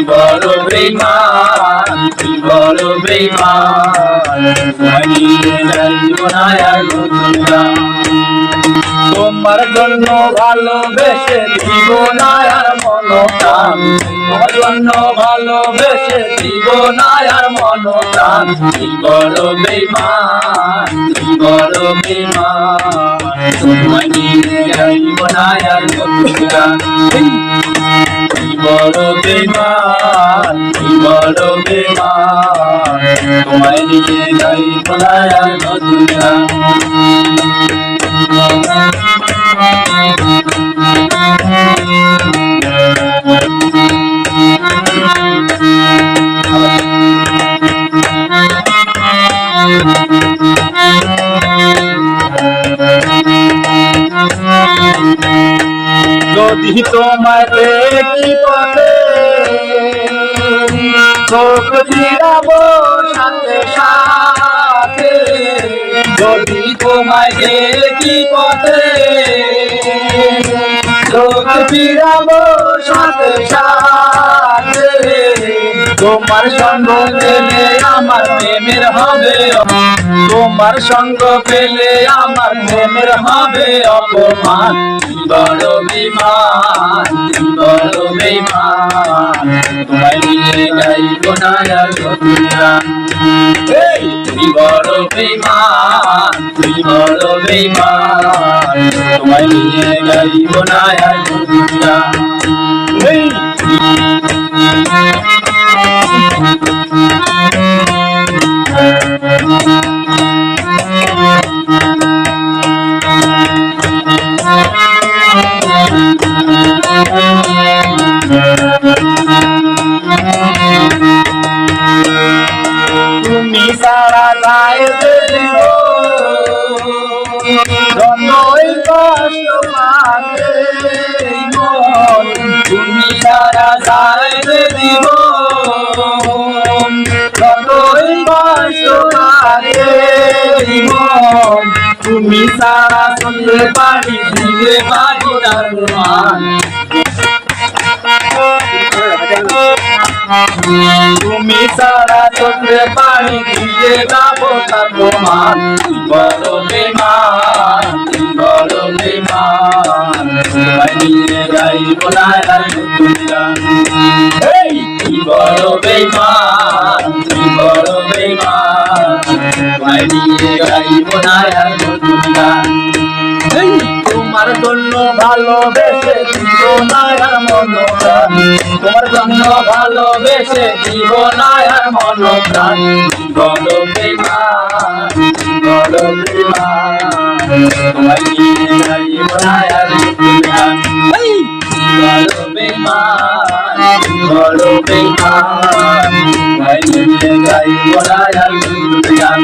বড় বেঈমান, তুই বড় বেঈমান, তোমায় নিয়ে গাইব না আর নতুন গান। তোমার জন্য ভালোবেসে দিব না আর মন প্রাণ, তোমার জন্য ভালোবেসে দিব না আর মন প্রাণ। তুই বড় বেঈমান, তুই বড় বেঈমান, তোমায় নিয়ে গাইব না আর নতুন গান। তুই বড় বেঈমান, তুই বড় বেঈমান, তোমায় নিয়ে গাইব না আর নতুন গান। যদি তোমায় দেখি পথে চোখ ফিরাবো সাথে সাথে, যদি তোমায় দেখি পথে চোখ ফিরাবো সাথে সাথে, তোমার সঙ্গ পেলে আমার প্রেমের হবে, তোমার সঙ্গ পেলে আমার প্রেমের হবে অপমান। বড় বেঈমান, বড় বেঈমান, তোমায় নিয়ে গাইব না আর নতুন গান। তুই বড় বেঈমান, তুই বড় বেঈমান, তোমায় নিয়ে গাইব না আর নতুন গান। তুমি সারা গাইতে দিব যতই কষ্ট পাবে মন, তুমি সারা গাইতে দিব যতই কষ্ট পাবে মন, তুমি সারা শুনতে পারি দিতে পারি তার মান। তুমি সারা চোখে পানি দিয়ে যাবো তার প্রমাণ। বড় বেঈমান, বড় বেঈমান, তোমায় নিয়ে গাইব না আর নতুন গান। তুই বড় বেঈমান, তুই বড় বেঈমান, তোমায় নিয়ে গাইব না আর নতুন গান। তোমার জন্য ভালোবেসে দিব না আর মন প্রাণ, তোমার জন্য ভালোবেসে দিব না আর মন প্রাণ। বড় বেঈমান, বড় বেঈমান, তোমায় নিয়ে গাইব না আর নতুন গান। বড় বেঈমান, বড় বেঈমান, তোমায় নিয়ে গাইব না আর নতুন গান।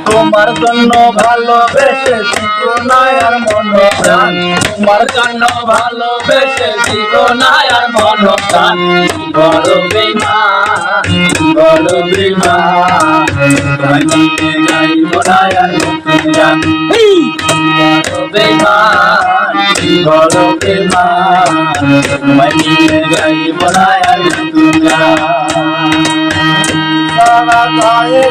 তোমার জন্য ভালোবেসে দিব না আর মন প্রাণ, তোমার জন্য ভালোবেসে দিব না আর মন প্রাণ। বড় বেঈমান, বড় বেঈমান, তোমায় নিয়ে গাইব না আর নতুন গান। বড় বেঈমান, বড় বেঈমান, তোমায় নিয়ে গাইব না আর নতুন গান। সারা গায়ে